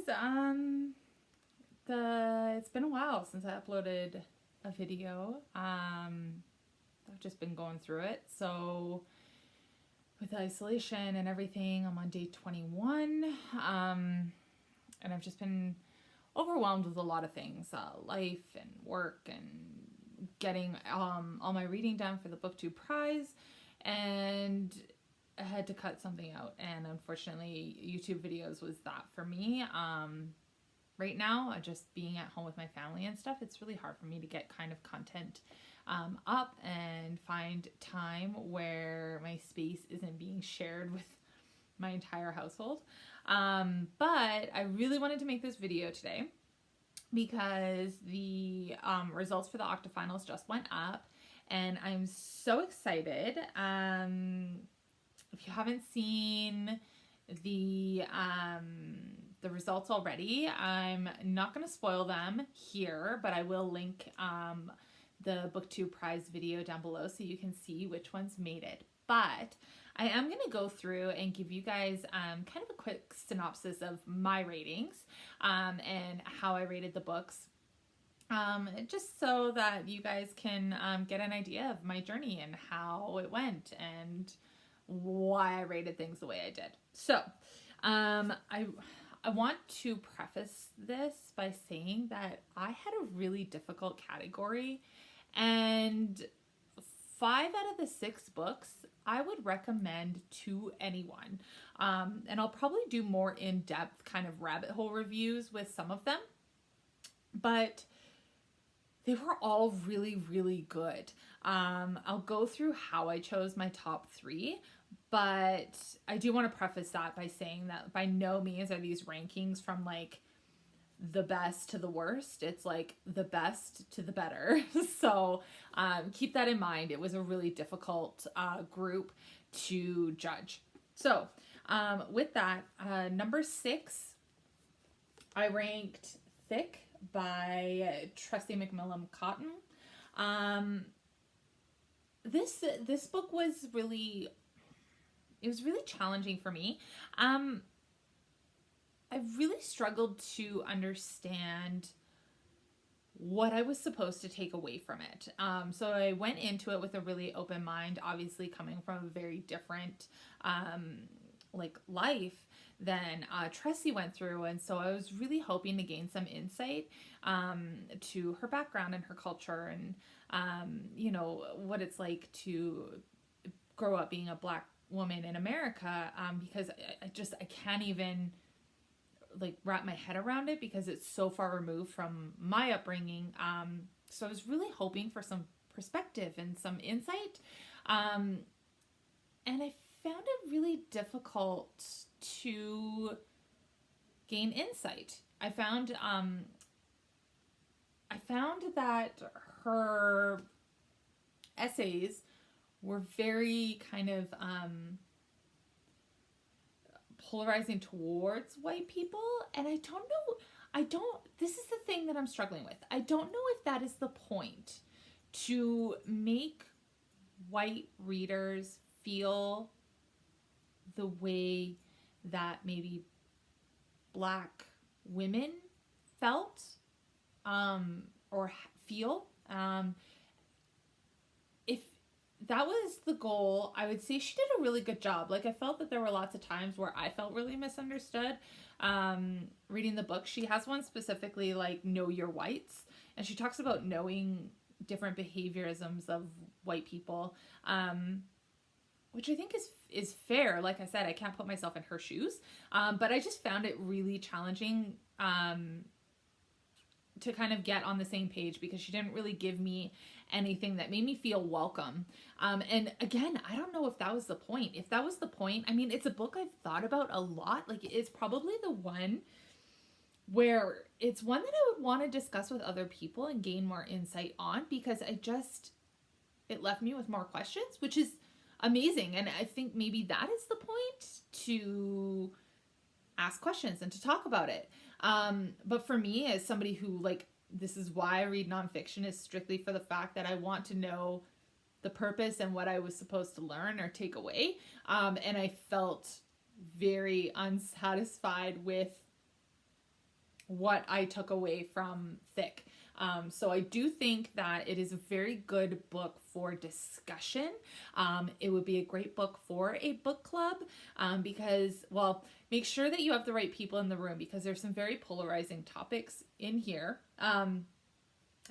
It's been a while since I uploaded a video. I've just been going through it. So with isolation and everything, I'm on day 21. And I've just been overwhelmed with a lot of things, life and work and getting all my reading done for the BookTube prize. And I had to cut something out, and unfortunately YouTube videos was that for me. Right now, just being at home with my family and stuff, it's really hard for me to get kind of content up and find time where my space isn't being shared with my entire household. But I really wanted to make this video today because the results for the Octafinals just went up, and I'm so excited. If you haven't seen the results already, I'm not going to spoil them here, but I will link the BookTube prize video down below so you can see which ones made it. But I am going to go through and give you guys kind of a quick synopsis of my ratings and how I rated the books. Just so that you guys can get an idea of my journey and how it went and why I rated things the way I did. So, I want to preface this by saying that I had a really difficult category, and 5 out of the 6 books I would recommend to anyone. And I'll probably do more in-depth kind of rabbit hole reviews with some of them, but they were all really, really good. I'll go through how I chose my top 3, but I do want to preface that by saying that by no means are these rankings from like the best to the worst. It's like the best to the better. So keep that in mind. It was a really difficult group to judge. So with that, number 6, I ranked Thick by Tressie McMillan Cotton. This book was really, it was really challenging for me. I really struggled to understand what I was supposed to take away from it. So I went into it with a really open mind, obviously coming from a very different like life than Tressie went through, and so I was really hoping to gain some insight to her background and her culture and you know, what it's like to grow up being a Black woman in America, because I can't even like wrap my head around it because it's so far removed from my upbringing. So I was really hoping for some perspective and some insight, and I found it really difficult to gain insight. I found that her essays were very kind of polarizing towards white people, and this is the thing that I'm struggling with. I don't know if that is the point, to make white readers feel the way that maybe Black women felt or feel. If that was the goal, I would say she did a really good job. Like, I felt that there were lots of times where I felt really misunderstood reading the book. She has one specifically, like, Know Your Whites, and she talks about knowing different behaviorisms of white people, which I think is fair. Like I said, I can't put myself in her shoes, but I just found it really challenging to kind of get on the same page because she didn't really give me anything that made me feel welcome. And again, I don't know if that was the point. If that was the point, I mean, it's a book I've thought about a lot. Like, it's probably the one where it's one that I would want to discuss with other people and gain more insight on, because it left me with more questions, which is amazing. And I think maybe that is the point, to ask questions and to talk about it. But for me, as somebody who, like, this is why I read nonfiction, is strictly for the fact that I want to know the purpose and what I was supposed to learn or take away. And I felt very unsatisfied with what I took away from Thick. So I do think that it is a very good book for discussion. It would be a great book for a book club because, well, make sure that you have the right people in the room because there's some very polarizing topics in here. And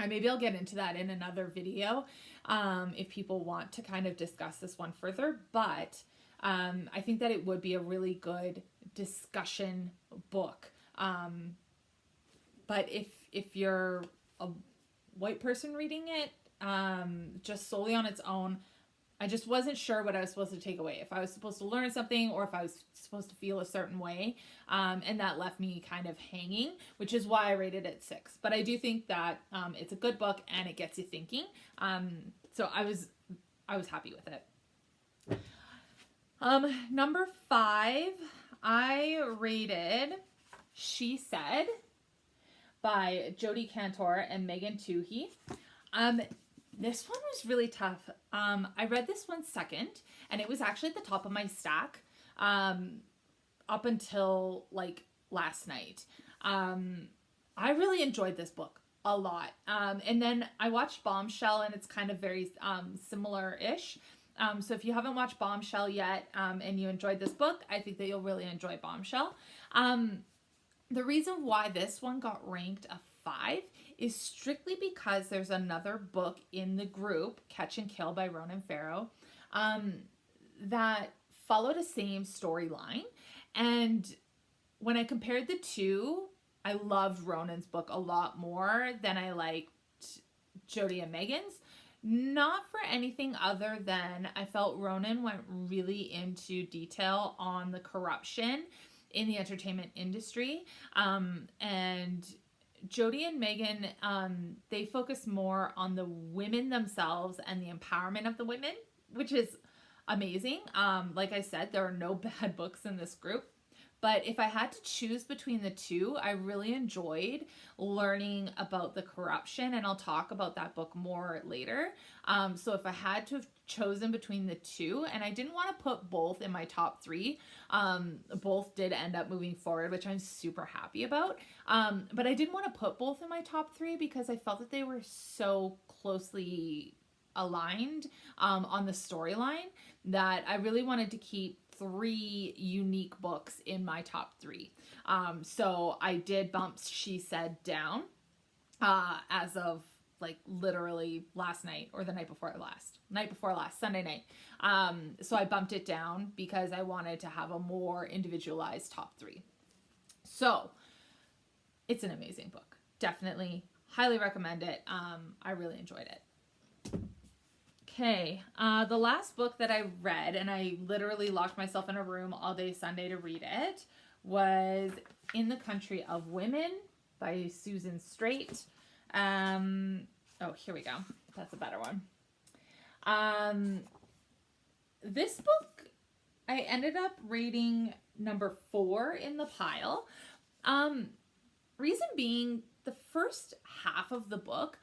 maybe I'll get into that in another video if people want to kind of discuss this one further. But I think that it would be a really good discussion book. But if you're a white person reading it just solely on its own, I just wasn't sure what I was supposed to take away. If I was supposed to learn something or if I was supposed to feel a certain way. And that left me kind of hanging, which is why I rated it 6. But I do think that it's a good book and it gets you thinking. So I was happy with it. Number 5, I rated She Said by Jodi Cantor and Megan Twohey. This one was really tough. I read this one second, and it was actually at the top of my stack up until like last night. I really enjoyed this book a lot. And then I watched Bombshell, and it's kind of very similar-ish. So if you haven't watched Bombshell yet and you enjoyed this book, I think that you'll really enjoy Bombshell. The reason why this one got ranked a 5 is strictly because there's another book in the group, Catch and Kill by Ronan Farrow, that followed a same storyline. And when I compared the two, I loved Ronan's book a lot more than I liked Jodi and Megan's. Not for anything other than I felt Ronan went really into detail on the corruption in the entertainment industry. And Jodi and Megan, they focus more on the women themselves and the empowerment of the women, which is amazing. Like I said, there are no bad books in this group. But if I had to choose between the two, I really enjoyed learning about the corruption, and I'll talk about that book more later. So if I had to have chosen between the two, and I didn't want to put both in my top 3, both did end up moving forward, which I'm super happy about. But I didn't want to put both in my top 3 because I felt that they were so closely aligned on the storyline that I really wanted to keep 3 unique books in my top 3. So I did bump She Said down as of like literally last night or the night before last, Sunday night. So I bumped it down because I wanted to have a more individualized top 3. So it's an amazing book. Definitely highly recommend it. I really enjoyed it. Okay, the last book that I read, and I literally locked myself in a room all day Sunday to read it, was In the Country of Women by Susan Straight. Oh, here we go. That's a better one. This book, I ended up rating number 4 in the pile. Reason being, the first half of the book,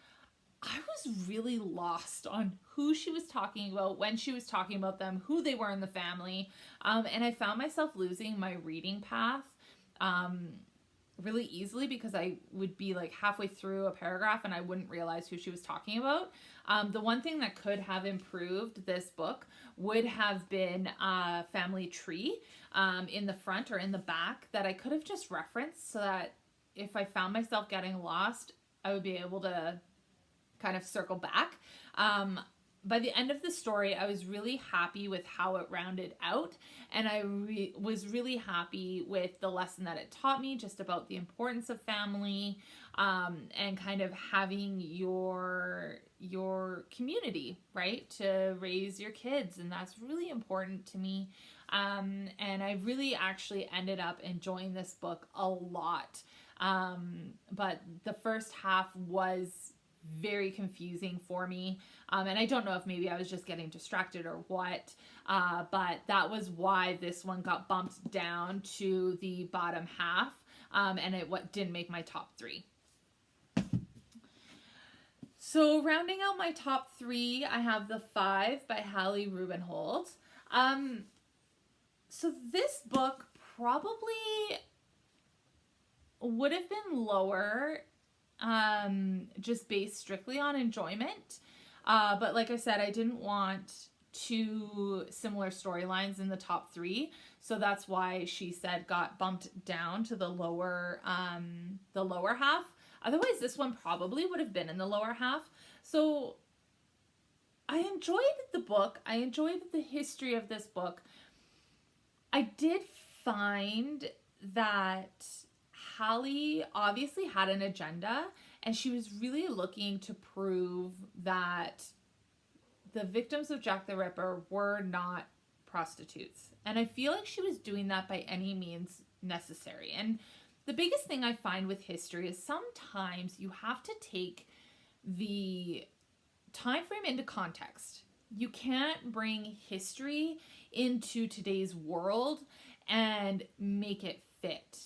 I was really lost on who she was talking about, when she was talking about them, who they were in the family. And I found myself losing my reading path really easily because I would be like halfway through a paragraph and I wouldn't realize who she was talking about. The one thing that could have improved this book would have been a family tree in the front or in the back that I could have just referenced so that if I found myself getting lost, I would be able to kind of circle back. By the end of the story, I was really happy with how it rounded out, and I was really happy with the lesson that it taught me just about the importance of family and kind of having your community, right, to raise your kids, and that's really important to me. And I really actually ended up enjoying this book a lot. But the first half was very confusing for me. And I don't know if maybe I was just getting distracted or what, but that was why this one got bumped down to the bottom half, and it didn't make my top 3. So rounding out my top 3, I have The Five by Hallie Rubenhold. So this book probably would have been lower, just based strictly on enjoyment. But like I said, I didn't want two similar storylines in the top three, so that's why She Said got bumped down to the lower half. Otherwise, this one probably would have been in the lower half. So I enjoyed the book. I enjoyed the history of this book. I did find that Hallie obviously had an agenda, and she was really looking to prove that the victims of Jack the Ripper were not prostitutes. And I feel like she was doing that by any means necessary. And the biggest thing I find with history is sometimes you have to take the time frame into context. You can't bring history into today's world and make it fit.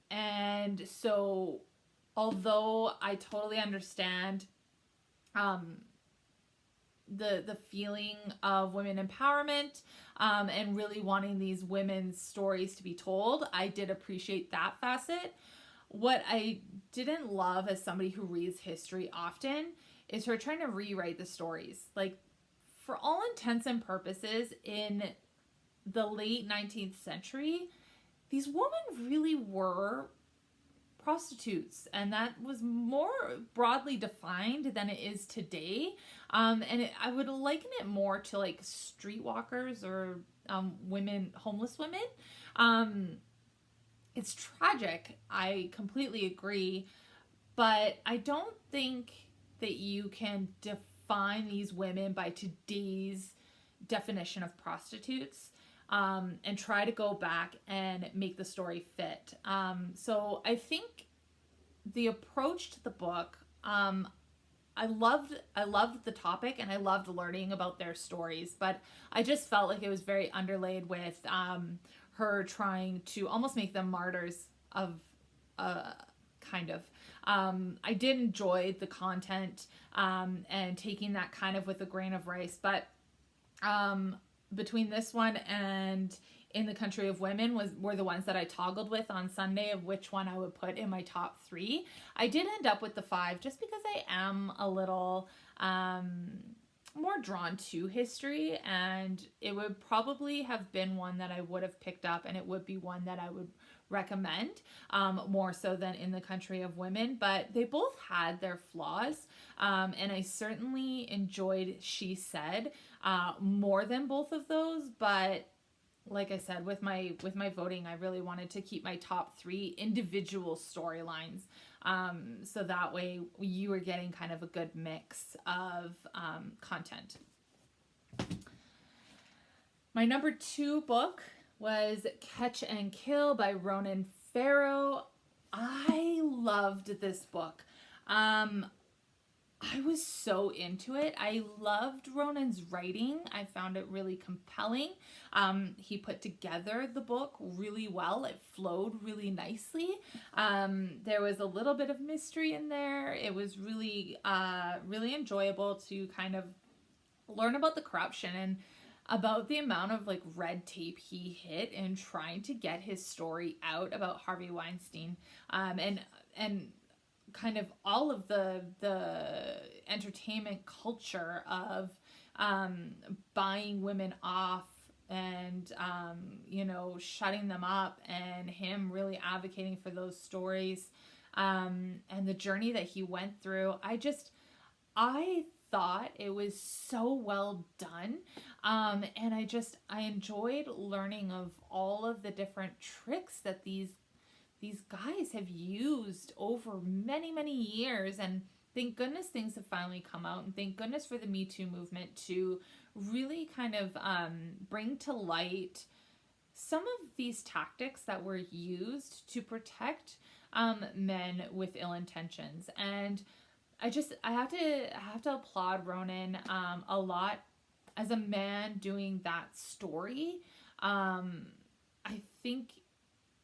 And so, although I totally understand the feeling of women empowerment and really wanting these women's stories to be told, I did appreciate that facet. What I didn't love as somebody who reads history often is her trying to rewrite the stories. Like, for all intents and purposes, in the late 19th century, these women really were prostitutes, and that was more broadly defined than it is today. I would liken it more to like streetwalkers or homeless women. It's tragic. I completely agree, but I don't think that you can define these women by today's definition of prostitutes. And try to go back and make the story fit. So I think the approach to the book, I loved the topic, and I loved learning about their stories, but I just felt like it was very underlaid with her trying to almost make them martyrs of kind of. I did enjoy the content and taking that kind of with a grain of rice, but between this one and In the Country of Women were the ones that I toggled with on Sunday of which one I would put in my top three. I did end up with the 5 just because I am a little more drawn to history, and it would probably have been one that I would have picked up, and it would be one that I would recommend more so than In the Country of Women. But they both had their flaws, and I certainly enjoyed She Said more than both of those. But like I said, with my voting, I really wanted to keep my top 3 individual storylines, so that way you were getting kind of a good mix of content. My number 2 book was Catch and Kill by Ronan Farrow. I loved this book. I was so into it. I loved Ronan's writing. I found it really compelling. He put together the book really well. It flowed really nicely. There was a little bit of mystery in there. It was really, really enjoyable to kind of learn about the corruption and about the amount of like red tape he hit in trying to get his story out about Harvey Weinstein, and kind of all of the entertainment culture of buying women off and shutting them up, and him really advocating for those stories, and the journey that he went through. I thought it was so well done, and I enjoyed learning of all of the different tricks that these guys have used over many, many years. And thank goodness things have finally come out, and thank goodness for the Me Too movement to really kind of bring to light some of these tactics that were used to protect men with ill intentions. And I have to applaud Ronan a lot as a man doing that story. I think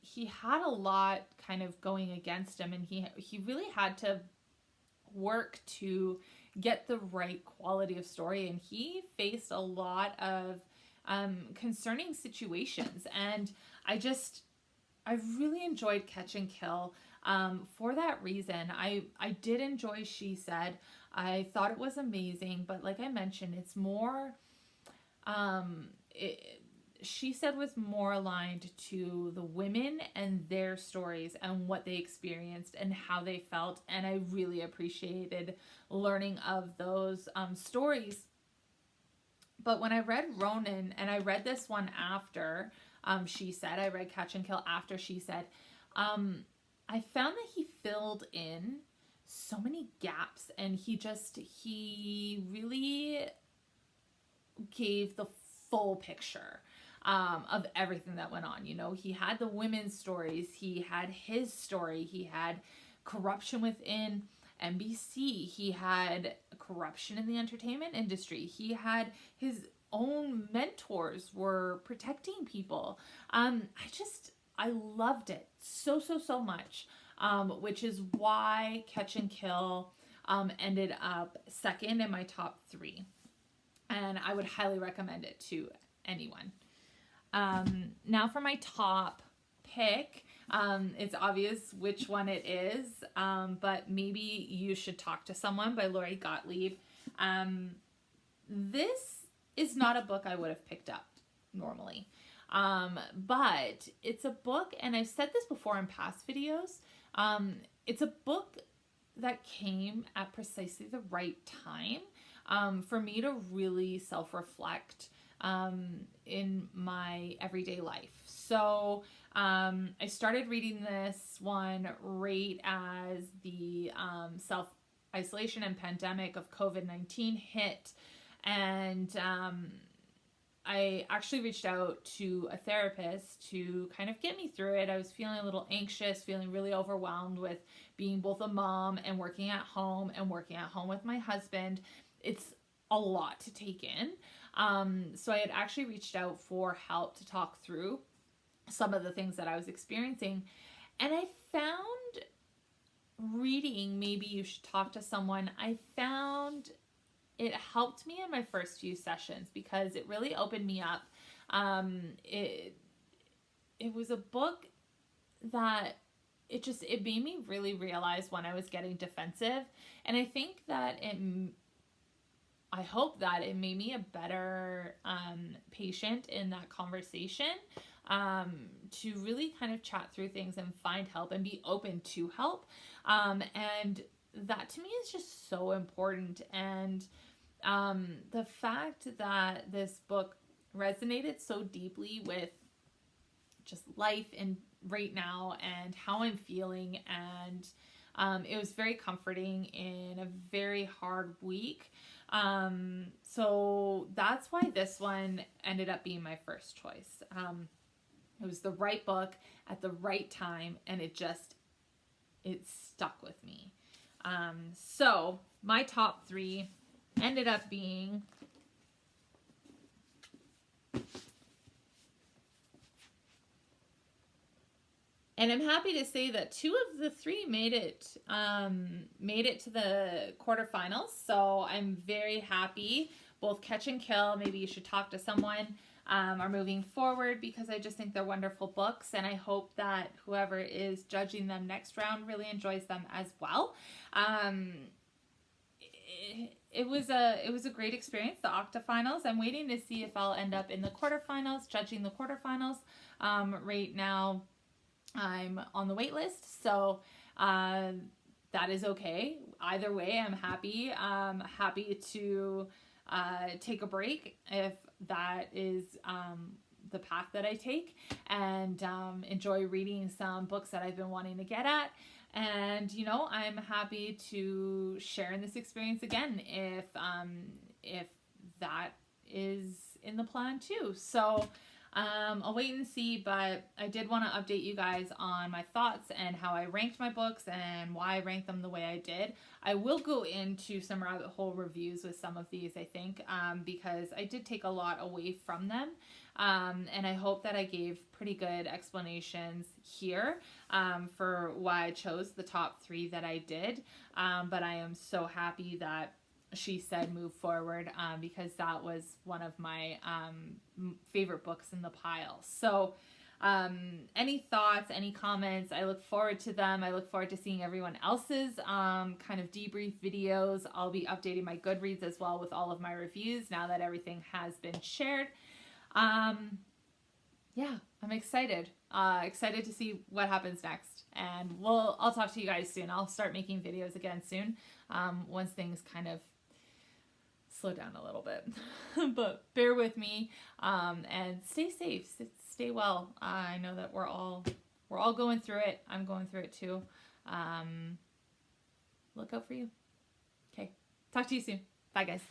he had a lot kind of going against him, and he really had to work to get the right quality of story, and he faced a lot of concerning situations. And I really enjoyed Catch and Kill. For that reason, I did enjoy She Said. I thought it was amazing, but like I mentioned, it's more, um, it, She Said was more aligned to the women and their stories and what they experienced and how they felt. And I really appreciated learning of those stories. But when I read Ronan, and I read this one after She Said, I read Catch and Kill after She Said, I found that he filled in so many gaps, and he really gave the full picture of everything that went on. You know, he had the women's stories, he had his story, he had corruption within NBC, he had corruption in the entertainment industry, he had his own mentors were protecting people. I loved it so much, which is why Catch and Kill ended up second in my top 3. And I would highly recommend it to anyone. Now for my top pick. It's obvious which one it is, but maybe You Should Talk to Someone by Lori Gottlieb. This is not a book I would have picked up normally. But it's a book, and I've said this before in past videos, it's a book that came at precisely the right time for me to really self-reflect in my everyday life. So I started reading this one right as the self-isolation and pandemic of COVID-19 hit, and I actually reached out to a therapist to kind of get me through it. I was feeling a little anxious, feeling really overwhelmed with being both a mom and working at home with my husband. It's a lot to take in. So I had actually reached out for help to talk through some of the things that I was experiencing. And I found reading Maybe You Should Talk to Someone, I found it helped me in my first few sessions because it really opened me up. It was a book that it made me really realize when I was getting defensive. And I think that I hope that it made me a better patient in that conversation, to really kind of chat through things and find help and be open to help. And that to me is just so important. And the fact that this book resonated so deeply with just life and right now and how I'm feeling, and it was very comforting in a very hard week. So that's why this one ended up being my first choice. It was the right book at the right time, and it stuck with me. So my top 3 ended up being and I'm happy to say that 2 of the 3 made it to the quarterfinals. So I'm very happy. Both Catch and Kill, Maybe You Should Talk to Someone, are moving forward because I just think they're wonderful books, and I hope that whoever is judging them next round really enjoys them as well. It was a great experience, the Octafinals. I'm waiting to see if I'll end up in the quarterfinals, judging the quarterfinals. Right now, I'm on the wait list, so that is okay. Either way, I'm happy. Happy to take a break if that is the path that I take, and enjoy reading some books that I've been wanting to get at. And, you know, I'm happy to share in this experience again if that is in the plan too. So I'll wait and see, but I did want to update you guys on my thoughts and how I ranked my books and why I ranked them the way I did. I will go into some rabbit hole reviews with some of these, I think, because I did take a lot away from them. And I hope that I gave pretty good explanations here for why I chose the top 3 that I did. But I am so happy that She Said move forward, because that was one of my favorite books in the pile. So Any thoughts, any comments, I look forward to them. I look forward to seeing everyone else's kind of debrief videos. I'll be updating my Goodreads as well with all of my reviews now that everything has been shared. Yeah, I'm excited. Excited to see what happens next. And I'll talk to you guys soon. I'll start making videos again soon once things kind of slow down a little bit. But bear with me and stay safe. Stay well. I know that we're all going through it. I'm going through it too. Look out for you. Okay. Talk to you soon. Bye, guys.